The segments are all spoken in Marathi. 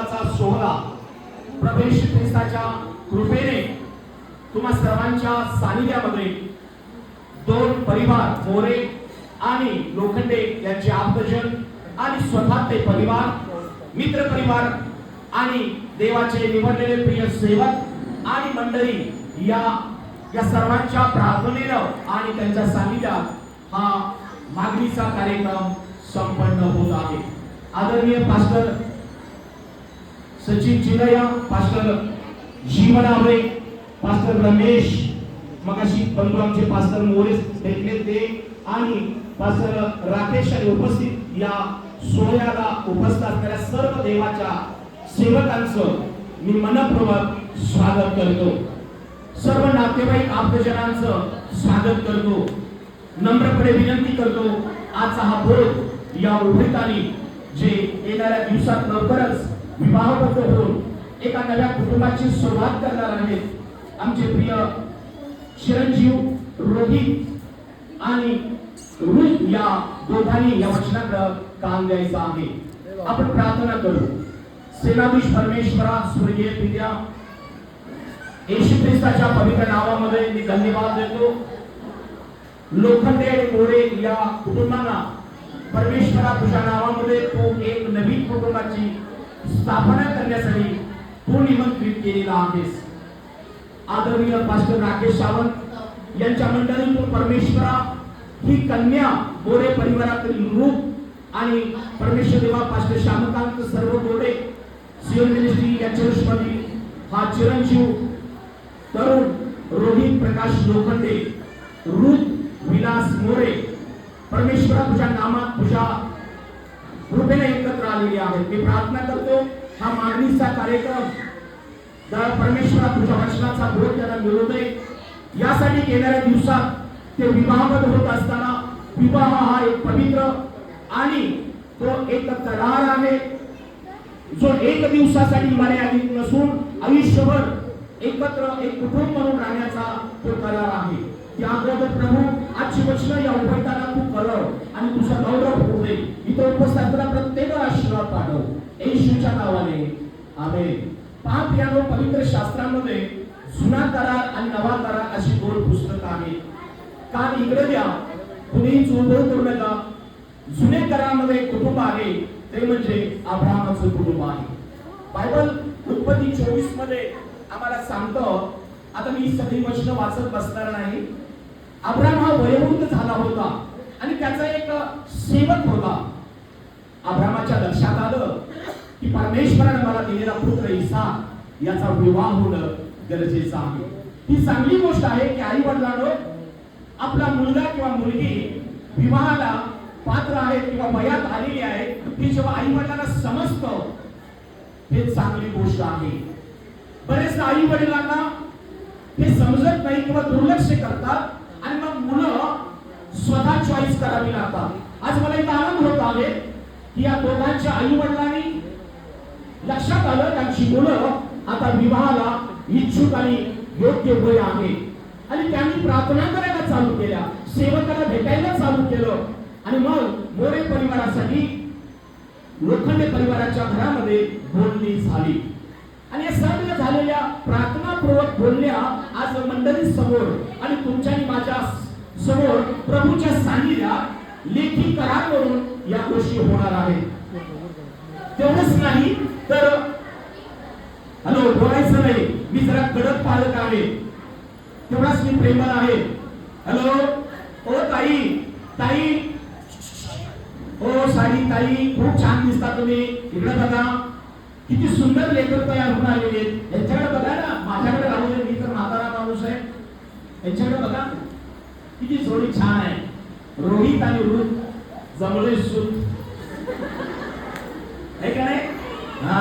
देवाचा सोहळा प्रभू ख्रिस्ताच्या कृपेने तुम्हा सर्वांच्या सानिध्यामध्ये दोन परिवार मोरे आणि लोखंडे यांचे आप्तजन आणि स्वतः ते परिवार मित्र परिवार आणि देवाचे निवडलेले प्रिय सेवक आणि मंडळी या सर्वांच्या प्रार्थनेनं आणि त्यांच्या सानिध्यात हा मागणीचा कार्यक्रम संपन्न होत आहे। आदरणीय पास्टर सचिन चिलया, पास्टर जीवन आवळे, पास्टर रमेश मगाशी बंधू आमचे पास्टर मोरे भेटले ते आणि पास्टर राकेश आणि उपस्थित या सोहळ्याला उपस्थित असणाऱ्या सर्व देवाच्या सेवकांचं मी मनपूर्वक स्वागत करतो। सर्व नातेवाईक आप्तजनांचं स्वागत करतो। नम्रपणे विनंती करतो आजचा हा बोध या उभयतानी जे येणाऱ्या दिवसात लवकरच विवाहबद्ध होऊन एका नव्या कुटुंबाची सुरुवात करणार आहेत आमचे प्रिय चिरंजीव रोहित आणि रुथ या दोघांनी या वचनाकडे काम द्यायचं आहे। आपण प्रार्थना करू। सेनाधीश परमेश्वरा, स्वर्गीय पित्या, येशू ख्रिस्ताच्या पवित्र नावामध्ये मी धन्यवाद देतो। लोखंडे आणि मोरे या कुटुंबांना परमेश्वरा तुझ्या नावामध्ये तू एक नवीन कुटुंबाची स्थापना करण्यासाठी तू निमंत्रित केलेला आहेस। आदरणीय पास्टर राकेश सावंत यांच्या मंडळीतून परमेश्वरा ही कन्या मोरे परिवारातील रूप आणि परमेश्वर देवा पास्टर श्यामकांत सर्व गोडे सियोन मिनिस्ट्री या चर्चमध्ये हा चिरंजीव तरुण रोहित प्रकाश लोखंडे, रुथ विलास मोरे परमेश्वरा तुझ्या नामात तुझ्या कृपेने एकत्र आलेले आहेत। मी प्रार्थना करतो हा मागणीचा कार्यक्रम परमेश्वरा तुझ्या वचनाचा बोध त्यांना मिळू दे। यासाठी येणाऱ्या दिवसात ते विवाहबद्ध होत असताना विवाह हा एक पवित्र आणि तो एक करार आहे जो एक दिवसासाठी मर्यादित नसून आयुष्यभर एकत्र एक कुटुंब म्हणून राहण्याचा तो करार आहे। त्या अगोदर प्रभू आजची वचन या उभयताना तू करव आणि तुझा गौरव होऊ दे। इथं उपस्थित असलेल्या प्रत्येकाला आशीर्वाद पाठव येशूच्या नावाने आमेन। पहा प्रियानो, पवित्र शास्त्रामध्ये जुना करार आणि नवा करार अशी दोन पुस्तकं आहेत। कान इकडे द्या, कुणीही चुळबुळ करू नका। जुने करारामध्ये एक कुटुंब आहे ते म्हणजे अब्राहमाचं कुटुंब आहे। बायबल उत्पत्ती 24 मध्ये आम्हाला सांगतो, आता मी सगळी वचन वाचत बसणार नाही। अब्राहम हा वयोवृद्ध झाला होता आणि त्याचा एक सेवक होता। अब्राहमाच्या लक्षात आलं की परमेश्वराने मला दिलेला पुत्र इसाक याचा विवाह होणं गरजेचं आहे। ही चांगली गोष्ट आहे की आई वडिलांनो आपला मुलगा किंवा मुलगी विवाहाला पात्र आहे किंवा वयात आलेली आहे ती जेव्हा आई वडिलांना समजतं हे चांगली गोष्ट आहे। बरेचदा आई वडिलांना हे समजत नाही किंवा दुर्लक्ष करतात आणि मग मुलं स्वतः चॉईस करावी लागतात। आज मला एक आनंद होत आहे की या दोघांच्या आई वडिलांनी लक्षात आलं त्यांची मुलं आता विवाहाला इच्छुक आणि योग्य वय आहे आणि त्यांनी प्रार्थना करायला चालू केल्या, सेवकाला भेटायला चालू केलं आणि मग मोरे परिवारासाठी लोखंडे परिवाराच्या घरामध्ये बोलणी झाली आणि या सर्व झालेल्या प्रार्थनापूर्वक बोलण्या आज मंडळी समोर आणि तुमच्या आणि माझ्या समोर प्रभूच्या सानिध्यात लेखी करार करून या गोष्टी होणार आहेत। तेवढंच नाही तर हॅलो बोलायचं नाही, मी जरा कडक पालक आहे तेवढाच मी प्रेमळ आहे। हॅलो ओ ताई, ताई ओ साडी ताई, खूप छान दिसता तुम्ही, इकडे बघा किती सुंदर लेकर तयार होऊन आलेले आहेत। यांच्याकडे बघा ना, माझ्याकडे राहू दे, मी तर म्हातारा माणूस आहे, यांच्याकडे बघा किती जोडी छान आहे। रोहित आणि रुथ जमले सूत आहे का नाही? हा,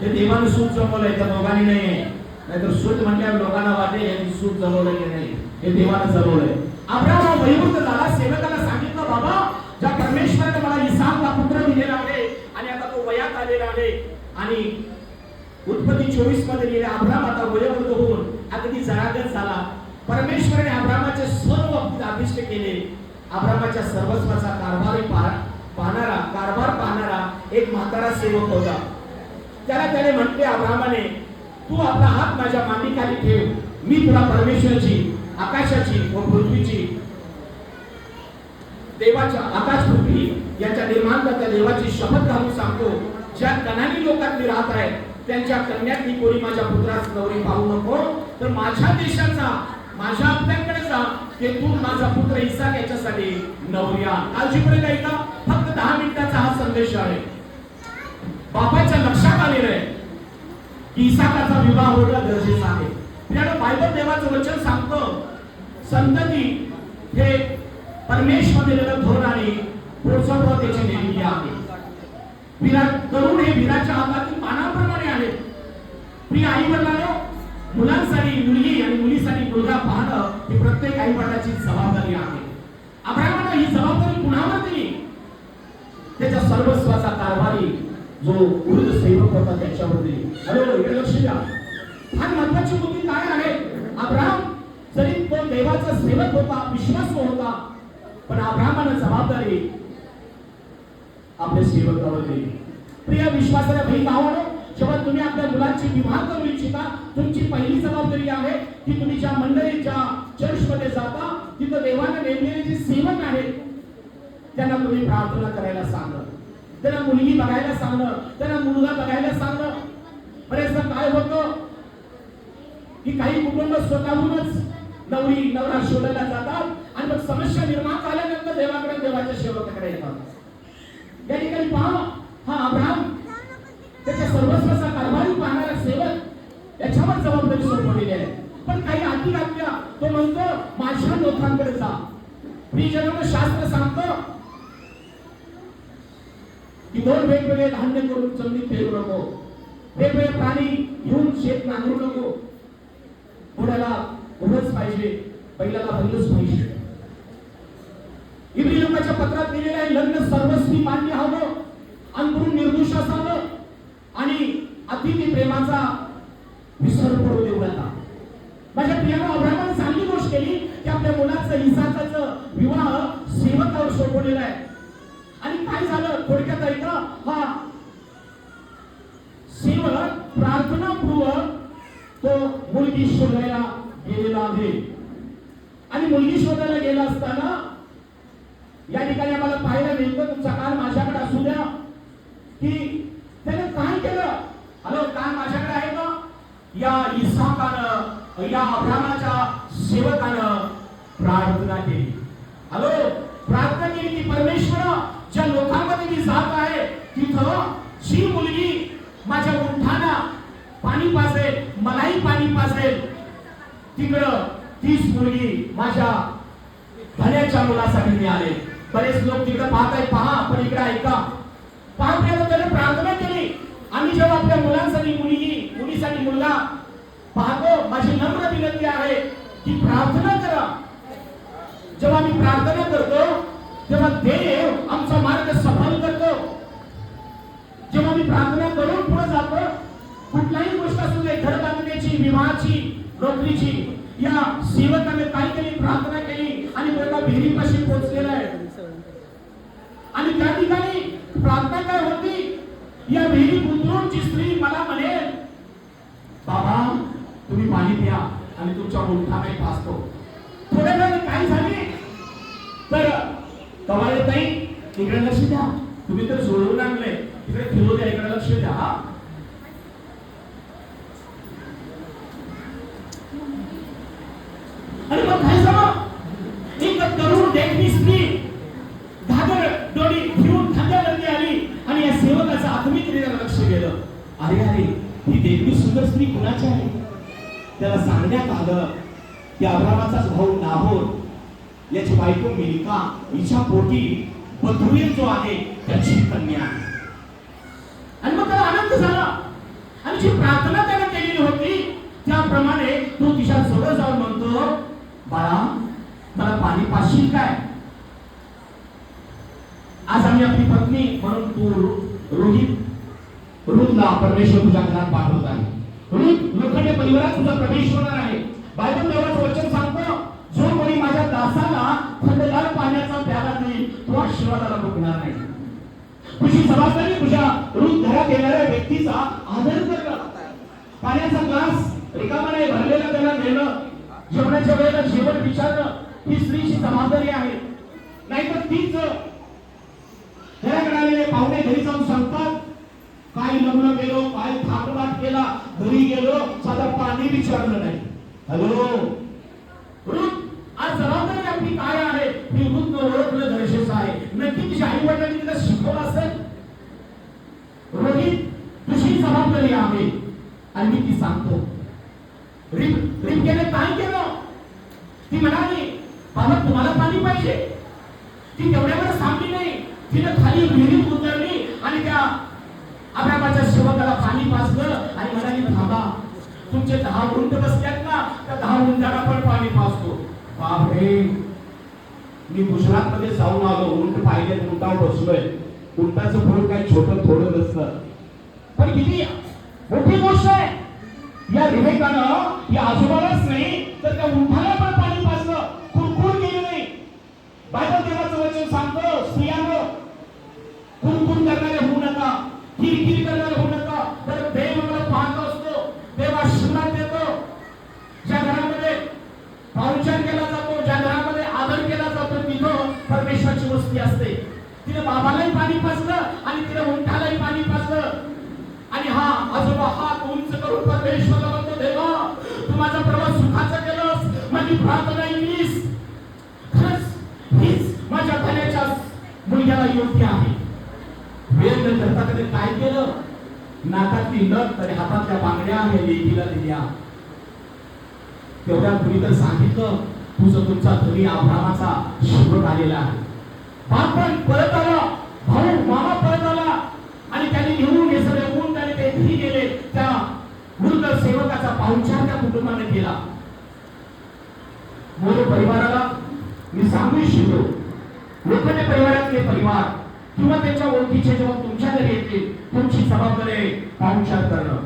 ते देवाने सूत जमवलंय, त्या दोघांनी नाही, नाहीतर सूत म्हटल्यावर लोकांना वाटे यांनी सूत जमवलंय की नाही, हे देवाने जमवलंय। अब्राहम वयोवृद्ध झाला, सेवकाला सांगितलं बाबा ज्या परमेश्वराने मला इसाकला पुत्र दिलेला आहे आणि आता तो वयात आलेला आहे आणि उत्पत्ती 24 मध्ये लिहिले अब्राहम आता वयोवृद्ध होऊन अगदी जरागत झाला। परमेश्वराने अब्राहमाचे सर्व अभिष्ट केले। अब्राहमाच्या सर्वस्वाचा कारभार पाहणारा एक म्हातारा सेवक होता। त्याने म्हटले अब्राहमाने, तू आपला हात माझ्या मांडीखाली ठेव, मी तुला परमेश्वराची, आकाशाची व पृथ्वीची, देवाच्या, आकाश पृथ्वी याच्या निर्माणकर्त्या देवाची शपथ घालून सांगतो, ज्या कनानी लोकात मी राहत आहे त्यांच्या कन्यातली कोणी माझ्या पुत्रास नवरी पाहू नको, तर माझ्या देशाचा, माझ्या आपल्याकडे जा, ते तू माझा पुत्र इसाक याच्यासाठी नवरी आण. काळजीपूर्वक ऐका, फक्त 10 मिनिटाचा हा संदेश आहे. बापाच्या लक्षात आलेलं आहे की इसाकाचा विवाह होणं गरजेचं आहे. त्यामुळे बायबल देवाचं वचन सांगतं, संतती हे परमेश्वर दिलेलं धोरण आणि पुढचं त्याची देणगी आहे. विराट तरुण हे विराच्या हातातील पानाप्रमाणे आहेत. प्रिय आई वडिलांनो, मुलांसाठी मुलगी आणि मुलीसाठी मुलगा पाहणं ही प्रत्येक आई वडिलाची जबाबदारी आहे. अब्राहमाने ही जबाबदारी कुणावर दिली? त्याच्या सर्वस्वाचा कारभारी जो वृद्ध सेवक होता त्याच्यावर दिली. हॅलो, इकडे लक्ष द्या. फार महत्वाची मुद्दी काय आहे? अब्राहम जरी तो देवाचा सेवक होता, विश्वासू होता, पण अब्राहमाने जबाबदारी आपल्या सेवकावर दिली. प्रिय विश्वासाच्या बहीण भावांनो, जेव्हा तुम्ही आपल्या मुलांची विवाह करू इच्छिता, तुमची पहिली जबाबदारी आहे की तुम्ही ज्या मंडळीत, ज्या चर्चमध्ये जाता, तिथं देवाने नेमलेले जे सेवक आहेत त्यांना तुम्ही प्रार्थना करायला सांगा, त्यांना मुलगी बघायला सांगा, त्यांना मुलगा बघायला सांगा. बरेचदा काय होतं की काही कुटुंब स्वतःहूनच नवरी नवरा शोधायला जातात आणि मग समस्या निर्माण झाल्यानंतर देवाकडे, देवाच्या सेवकाकडे येतात. या ठिकाणी पहा, हा अब्राहम त्याच्या सर्वस्वाचा कारभारी पाहणारा सेवक याच्यावर जबाबदारी सोपवलेली आहे. पण काही अटी घातल्या, तो म्हणतो माझ्या लोकांकडे जा. प्रियजनांनो, शास्त्र सांगतं की 2 वेगवेगळे धान्य करून जमिनीत पेरू नको, वेगवेगळे प्राणी घेऊन शेत नांगरू नको, घोड्याला घोडच पाहिजे, बैलाला बैलच पाहिजे. इब्री लोकांच्या पत्रात लिहिलेलं आहे, लग्न सर्वस्वी मान्य हवं, अंतरून निर्दोष असावं आणि अतिथी प्रेमाचा विसर पडू देऊ नका. माझ्या प्रियानं अब्राहमाने चांगली गोष्ट केली की आपल्या मुलाचं इसाकाचा विवाह सेवकावर सोपवलेला आहे. आणि काय झालं थोडक्यात ऐका, हा सेवक प्रार्थनापूर्वक तो मुलगी शोधायला गेलेला आहे. आणि मुलगी शोधायला गेला असताना या ठिकाणी आम्हाला पाहायला मिळतं, तुमचा काल माझ्याकडे असू द्या, की त्याने काय केलं. हॅलो, काल माझ्याकडे आहे का? या इसाकानं, या अब्राहमाच्या सेवकानं प्रार्थना केली. हॅलो, प्रार्थना केली की परमेश्वर, ज्या लोकांमध्ये मी जात आहे तिथं जी मुलगी माझ्या उंठाना पाणी पाजेल, मलाही पाणी पाजेल, तिकडं तीच मुलगी माझ्या धन्याच्या मुलासाठी मी आले. बरेच लोक तिकडे पाहत आहेत, पहा, पण इकडे ऐका. पाहण्याला त्याने प्रार्थना केली. आम्ही जेव्हा आपल्या मुलांसाठी मुलगी, मुलीसाठी मुलगा पाहतो, माझी नम्र विनंती आहे की प्रार्थना करा. जेव्हा मी प्रार्थना करतो तेव्हा देव आमचा मार्ग सफल करतो. जेव्हा मी प्रार्थना करून पुढे जातो, कुठलाही गोष्ट असू दे, घर बांधण्याची, विवाहाची, नोकरीची, या सेवकाने काय केली? प्रार्थना केली आणि बघा विहिरीपाशी पोहोचलेला आहे. आणि त्या ठिकाणी प्रार्थना काय होती? या विहिरी उतरून जी स्त्री मला म्हणेल, बाबा तुम्ही पाणी प्या आणि तुमच्या उंठाने पाजतो. थोड्या वेळाने काय झाले तर कवाले ताई इकडे लक्ष द्या, तुम्ही तर सोडवून आणले, इकडे फिरू द्या, इकडे लक्ष द्या. आणि मग काय झालं? एक तरुण देखणी स्त्री घागर डोळी घेऊन खांद्यावरती आली आणि या सेवकाचं आत्मिकरित्या लक्ष गेलं. अरे अरे, ही देखणी सुंदर स्त्री कुणाची आहे? त्याला सांगण्यात आलं की अब्राहमाचाच भाऊ नाहोर याची बायको मिल्का हिच्या पोटी बथुएल जो आहे त्याची कन्या आहे. आणि मग त्याला आनंद झाला आणि जी प्रार्थना त्याने केलेली होती त्याप्रमाणे तो तिच्या जवळ जाऊन म्हणतो, बाळा मला पाणी पाशील काय? आज आम्ही आपली पत्नी म्हणून तू रुथला परमेश्वर तुझ्या घरात पाठवत आहे. रुथ लोखंडे परिवारात तुझा प्रवेश होणार आहे. बायबल देवाचं वचन सांगतो, जो कोणी माझ्या दासाला थंडगार पाण्याचा प्याला देईल तो आशीर्वादाला भोगणार नाही. तुझी जबाबदारी तुझ्या रूप घरात येणाऱ्या व्यक्तीचा आदर करणं, पाण्याचा ग्लास रिकामा नाही भरलेला त्याला देणं, जेवणाच्या वेळेला जेवण विचारणं ही स्त्रीची जबाबदारी आहे. नाहीतर तीच घराकडे आलेले पाहुणे घरी जाऊन सांगतात, काय लग्न केलं, काय थाटमाट केला, घरी गेलो साधं पाणी विचारलं नाही. हॅलो रुथ, आज जबाबदारी आपली काय आहे ही रुथनं ओळखणं गरजेचं आहे. नक्की तिच्या आई वडिलांनी तिला शिकवलं असेल. रोहित, तुझी जबाबदारी आहे आणि मी ती सांगतो. रिबकेने काय केलं? ती म्हणाली, बाबा तुम्हाला पाणी पाहिजे. ती तेवढ्यावर थांबली नाही, तिने खाली विहिरीत उतरली आणि त्या अब्रामाच्या सेवकाला पाणी पाजलं आणि म्हणाली, थांबा, तुमचे 10 उंट बसल्यात ना, त्या 10 उंटाला पण पाणी पाजतो. बापरे, मी गुजरात मध्ये जाऊन आलो, उंट पाहिले, उंटावर बसलोय. उंटाचं फळ काय छोटं थोडं नसतं, पण किती मोठी गोष्ट आहे. या रिबेकानं या आजोबालाच नाही तर त्या उंटाला पण पाणी पाजलं, कुरकुर केली नाही. बायबल देवाचं वचन सांगतो, स्त्रियांनो कुरकुर करणारे होऊ नका, किरकिर करणारे होऊ नका. तर देव मला पाहत असतो, देव आशीर्वाद देतो. ज्या घरामध्ये पाहुणचार केला जातो, ज्या घरामध्ये आदर केला जातो, तिथं परमेश्वराची वस्ती असते. तिने बाबालाही पाणी पाजलं आणि तिने उंटालाही पाणी पाजलं. आणि हा आजोबा हात उंच करून परमेश्वराला म्हणतो, देवा तू माझा प्रवास सुखाचा केलास, माझी प्रार्थना ऐकलीस, खरंच हीच माझ्या धन्याच्या मुलग्याला योग्य आहे. वेळ न करता कधी काय केलं, नाकातली नथ आणि हातातल्या बांगड्या हे लेकीला दिल्या. तेवढ्या पूर्वी तर सांगितलं, तुझं तुमचा धनी अब्रामाचा शेवट आलेला आहे. बापण परत आला, भाऊ मामा परत आला आणि त्यांनी घेऊन हे सगळे ऊंट आणि ते घरी गेले. त्या वृद्ध सेवकाचा पाहुणचार त्या कुटुंबाने केला. मोर परिवाराला मी सांगू इच्छितो, लोखंडे परिवारातले परिवार किंवा त्यांच्या ओळखीचे जेव्हा तुमच्या घरी येतील, तुमची जबाबदारी आहे पाहुणचार करणं.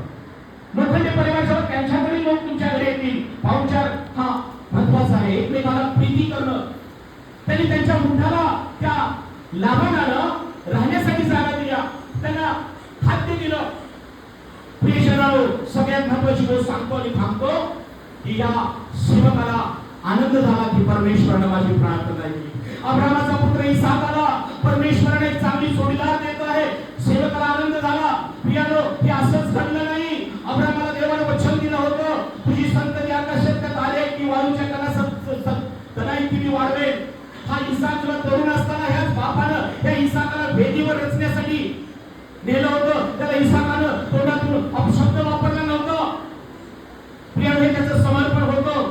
लोखंडे परिवार जेव्हा त्यांच्याकडे लोक तुमच्या घरी येतील, पाहुणचार हा महत्वाचा आहे. एकमेकाला प्रीती करणं. त्यांनी त्यांच्या मुठाला त्या लाभानानं राहण्यासाठी जागा दिल्या, त्यांना खाद्य दिलं. प्रियजनांनो, सगळ्यात महत्वाची गोष्ट सांगतो आणि थांबतो की या सेवकाला आनंद झाला की परमेश्वराने माझी प्रार्थना ऐकली. अब्रामाचा पुत्र इसाक आला, परमेश्वराने एक चांगली जोडीदार देत आहे. सेवकाला आनंद झाला. प्रियानो, हे असंच घडलं नाही. अब्रामाला देवाने वचन दिलं होतं, तुझी संतती आकाशात तारे की वायूच्या कणा इतकी वाढवेल. हा इसाक तुला तरुण असताना ह्याच बापानं त्या इसाकाला भेदीवर रचण्यासाठी नेलं होतं. त्याला इसाकानं तोंडातून अपशब्द वापरला नव्हता. प्रियानो, हे त्याचं समर्पण होतं.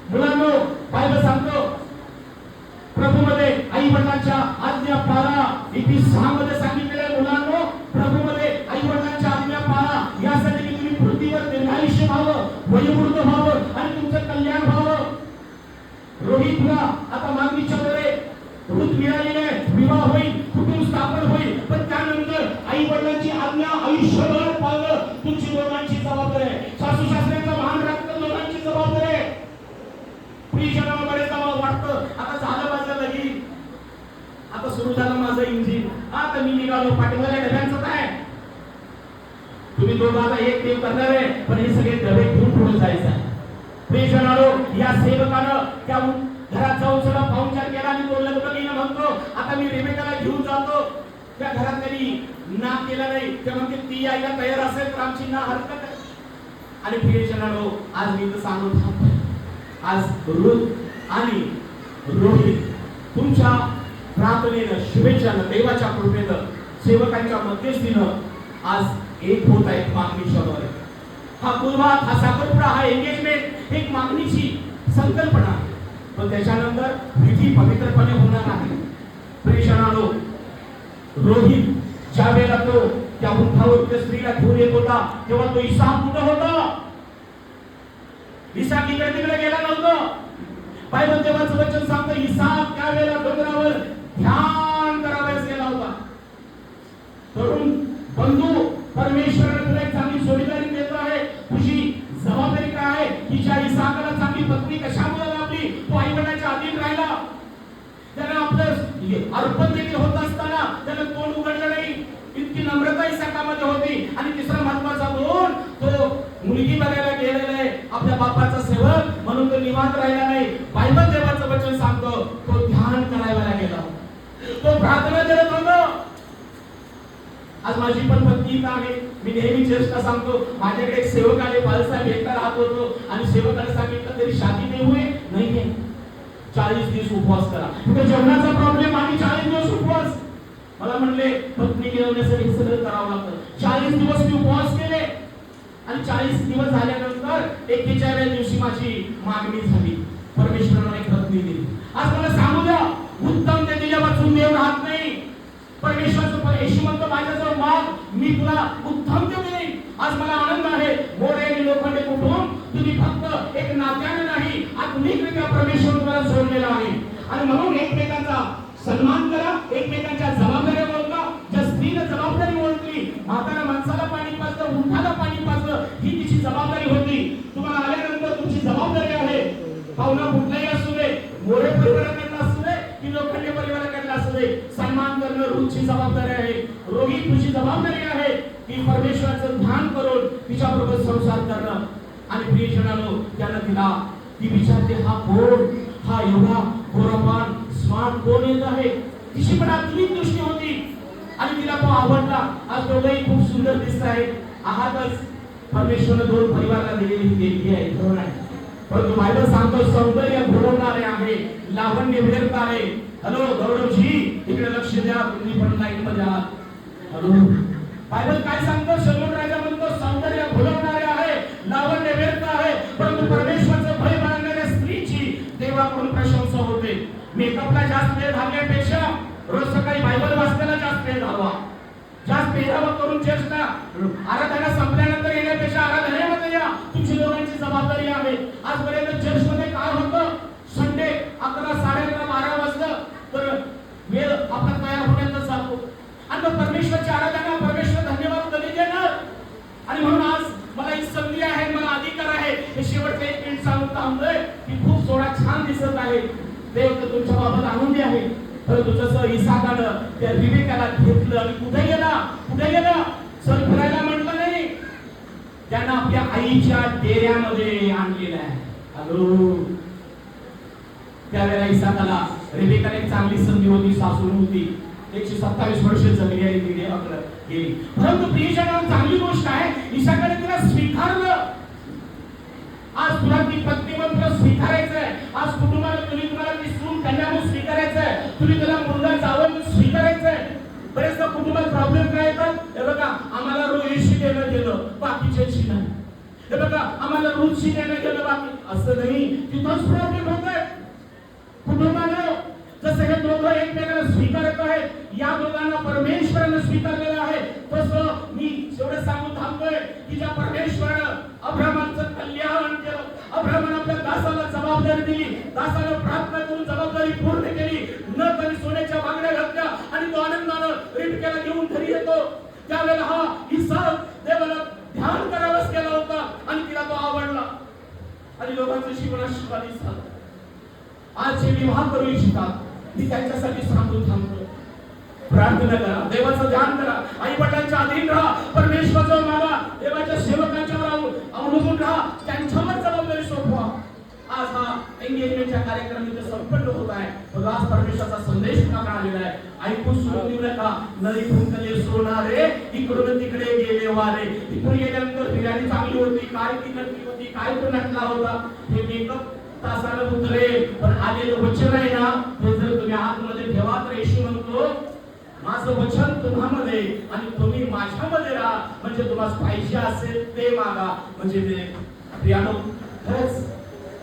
मुलांनो, बायबल सांगतो, प्रभूमध्ये आई वडिलांच्या आज्ञा पाळा. इथे 6 मध्ये सांगितलेलं आहे, मुलांनो, प्रभूमध्ये आई वडिलांच्या आज्ञा पाळा, यासाठी की तुम्ही पृथ्वीवर दीर्घायुष्य व्हावं, वयोवृद्ध व्हावं आणि तुमचं कल्याण व्हावं. रोहितला आता मागणीच्या वेळे रूथ मिळालेली आहे, विवाह होईल, कुटुंब स्थापन होईल, पण त्यानंतर आई वडिलांची आज्ञा आयुष्यभर पाळणं तुमची दोघांची जबाबदारी आहे. सासू सासऱ्यांचा मान राखणं दोघांची जबाबदारी आहे. प्रियजनांनो, बरेचदा मला वाटतं आता झालं माझं लगीन, आता सुरू झालं माझं इंजिन, आता मी निघालो, पाठीमागल्या डब्यांचं काय? तुम्ही दोघं आता एक देव करणार आहे, पण हे सगळे डबे घेऊन पुढे जायचं आहे. प्रियजनांनो, या सेवकानं त्या घरात जाऊन सगळा पाहुणचार केला आणि तो लग्न म्हणतो, आता मी रिबेकाला घेऊन जातो. त्या घरात त्यांनी ना केला नाही. ते म्हणते, ती यायला तयार असेल तर आमची ना हरकत आहे. आणि प्रियजनांनो, आज मी तर सांगून थांबतो, आज रूथ आणि रोहित तुमच्या प्रार्थनेनं, शुभेच्छानं, देवाच्या कृपेनं, सेवकांच्या मध्यस्थीनं आज एक होत आहेत मागणीच्या वर. हा कुलवात, हा साखरपुडा, हा एंगेजमेंट एक मागणीची संकल्पना आहे, पण त्याच्यानंतर विधी पवित्रपणे होणार आहे. प्रियजनांनो, रोहित ज्या वेळेला तो त्या उंटावर त्या स्त्रीला घेऊन येत होता, तेव्हा तो इसाक कुठं होता? इसाक इकडे तिकडे गेला नव्हता. बायबल देवाचं वचन सांगतं, इसाक त्या वेळेला डोंगरावर ध्यान करावयास गेला होता. तरुण बंधू, परमेश्वराने तुला एक चांगली जोडीदारी देत आहे. तुझी जबाबदारी काय आहे? की ज्या इसाकाला चांगली पत्नी कशामुळे लाभली? तो आई वडिलांच्या अधीन राहिला. त्याला आपलं अर्पण देखील होत असताना त्याला तोंड उघडलं नाही. नम्रता इसाकामध्ये होती. आणि तिसरा महत्वाचा गुण, तो मुलगी बघायला गेलेला आहे आपल्या बापाचा सेवक म्हणून तो निवांत राहिला नाही. बायबल देवाचं वचन सांगतो तो ध्यान करायला गेला, तो प्रार्थना करत होता. आज माझी पण पत्नी आहे, मी नेहमी चेष्टा सांगतो, माझ्याकडे एक सेवक आले, बालसाहेब एकटा राहत होतो आणि सेवकाने सांगितलं तरी शादी नाही हुए नाही है, 40 दिवस उपवास करा. कुठे जेवणाचा प्रॉब्लेम आणि 40 दिवस उपवास. मला म्हणले पत्नी मिळवण्यासाठी सगळं करावं लागतं. 40 दिवस मी उपवास केले आणि 40 दिवस झाल्यानंतर 41व्या दिवशी माझी मागणी झाली, परमेश्वराने पत्नी दिली. आज मला सांगू द्या, उत्तम ते दिल्या वाचून देव राहत नाही. परमेश्वराचं येशू म्हणतो माझ्याजवळ माग, मी तुला उत्तम देईन. आज मला आनंद आहे, मोरे आणि लोखंडे कुटुंब तुम्ही फक्त एक नात्याने नाही, आत्मिकरित्या परमेश्वर तुम्हाला जोडलेला आहे. आणि म्हणून एकमेकांचा सन्मान करा, एकमेकांच्या जबाबदाऱ्या ओळखा. ज्या स्त्रीने जबाबदारी ओळखली, म्हाताऱ्या माणसाला पाणी पाजलं, उंठाला पाणी पाजलं, ही तिची जबाबदारी होती. तुम्हाला आल्यानंतर तुमची जबाबदारी आहे. पाहुणा कुठलाही असू दे, मोरे परिवाराकडनं असू दे की लोखंडे परिवाराकडनं असू दे, सन्मान करणं तुमची जबाबदारी आहे. रोगी तुझी जबाबदारी आहे की परमेश्वराचं ध्यान करून तिच्याबरोबर संसार करणं. आणि प्रियजनांनो, त्यानं तिला ती विचारते, हा कोण, हा एवढा गोरापान स्मार्ट कोण येत आहे. तिची पण आत्मिक दृष्टी होती आणि तिला तो आवडला. आज दोघंही खूप सुंदर दिसत आहेत. आहातच, परमेश्वरने दोन परिवाराला दिलेली देणगी आहे, धोरण आहे. परंतु बायबल सांगतो सौंदर्य घडवणारे आहे, लावण्य विरतारे. हॅलो गौरवजी, इकडे लक्ष द्या, तुम्ही पण लाईन मध्ये आहात. हॅलो, बायबल काय सांगतो? शलोमोन राजा म्हणतो सौंदर्य घडवणारे आहे, लावण्य व्यर्थ आहे, परंतु परमेश्वराचं भय बाळगणाऱ्या स्त्रीची देवाकडून प्रशंसा होते. मेकअपला जास्त वेळ घालण्यापेक्षा रोज सकाळी बायबल वाचण्याला जास्त वेळ घालवा. जास्त पेरावा करून चेष्टा, आराधना संपल्यानंतर येण्यापेक्षा आराधनेमध्ये या. तुमची लोकांची जबाबदारी आहे. आजपर्यंत चर्चमध्ये काय होतं? संडे 11, 11:30, 12 वाजलं तर वेळ आपला तयार होण्यातच जातो. आणि परमेश्वरची आराधना, परमेश्वर धन्यवाद कधी देणार? आणि म्हणून आज मला ही संधी आहे, मला अधिकार आहे. हे शेवटचे 1 मिनिट सांगून थांबलोय की खूप सोहळा छान दिसत आहे. देव तर तुमच्या बाबत आनंदी आहे. परंतु जसं इसाकानं त्या रिबेकाला घेतलं आणि कुठे गेला? सर फिरायला म्हटलं नाही, त्यांना आपल्या आईच्या डेऱ्यामध्ये आणलेलं आहे. हॅलो, त्यावेळेला इसाकाला रिबेकाला एक चांगली संधी होती, सासून होती, 127 वर्ष जगली आणि ती देवाकडे गेली. परंतु प्रियजनांनो, चांगली गोष्ट आहे, इसाकाने तिला स्वीकारलं. आज तुला ती पत्नी म्हणून स्वीकारायचंय. आज कुटुंबाला तुम्हाला ती सून कन्या म्हणून स्वीकारायचंय. तुम्ही त्याला मुलगा जावं म्हणून स्वीकारायचंय. बरेचदा कुटुंबात प्रॉब्लेम काय येतात? हे बघा, आम्हाला रोहिशी देणं गेलं, बाकीच्याची नाही. हे बघा, आम्हाला रूटशी देणं गेलं, बाकी असं नाही. तिथंच प्रॉब्लेम होतोय कुटुंबाला. जसं हे दोघं एकमेकांना स्वीकारत आहेत, या दोघांना परमेश्वरानं स्वीकारलेलं आहे. तसं मी एवढं सांगून थांबतोय की ज्या परमेश्वरानं अब्राहमाचं कल्याण केलं, अब्राहमानं आपल्या दासाला जबाबदारी दिली, दासानं प्रार्थना करून जबाबदारी पूर्ण केली, न तरी सोन्याच्या बांगड्या घातल्या आणि तो आनंदानं रिबेकाला घेऊन घरी येतो. त्यावेळेला हा इसाक देवाला ध्यान करावंच केला होता आणि तिला तो आवडला आणि लोकांचं जीवन आशीर्वादित झालं. आज जे विवाह करू इच्छितात मी त्यांच्यासाठी सांगून थांबतो, प्रार्थना करा, देवाचं ध्यान करा, आई वडिलांच्या अधीन राहा, परमेश्वराचा मागा, देवाच्या सेवकांच्यावर अवलंबून राहा, त्यांच्यावर जबाबदारी सोपवा. आज हा एंगेजमेंटचा कार्यक्रम इथे संपन्न होत आहे. आज परमेश्वराचा संदेश तुला आलेला आहे. ऐकून सोडून देऊ नका. नदी फुंकले सोनारे, इकडून तिकडे गेले वारे. तिकडून गेल्यानंतर बिर्याणी चांगली होती, काय ती नटली होती, काय तो नटला होता, हे मेकअप तासाला उतरेल, पण आलेलं वचन आहे ना, ते जर तुम्ही आतमध्ये ठेवा तर येशू म्हणतो माझं वचन तुम्हामध्ये आणि तुम्ही माझ्यामध्ये राहा, म्हणजे तुम्हाला पाहिजे असेल ते मागा. म्हणजे ते प्रियानो, खरंच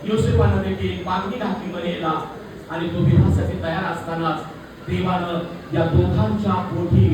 योसेफानं देखील मागणी घातली मरियेला आणि तो विवाहासाठी तयार असतानाच देवानं या दोघांच्या पोटी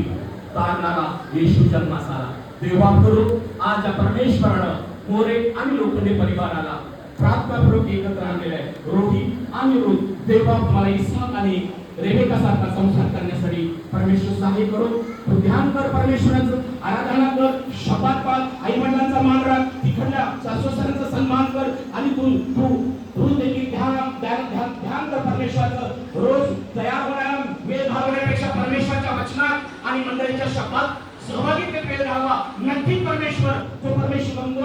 तारणारा येशू जन्मास आला. देवा करू आज या परमेश्वरानं मोरे आणि लोखंडे परिवाराला प्रार्थनापूर्वक एकत्र आणलेलं आहे. रोही आणि रूथ, देवा तुम्हाला इसाक आणि रेबेका सारखा संसार करण्यासाठी परमेश्वर सहाय्य करो. तू ध्यान कर, परमेश्वराचं आराधना कर, शपथ पाळ, आई वडिलांचा मान राख, तिकडल्या सासूसारांचा सन्मान कर आणि तू देखील ध्यान कर परमेश्वराचं. रोज तयार होण्याला वेळ घालवण्यापेक्षा परमेश्वराच्या वचनात आणि मंडळीच्या शपथ जो परमेश्वर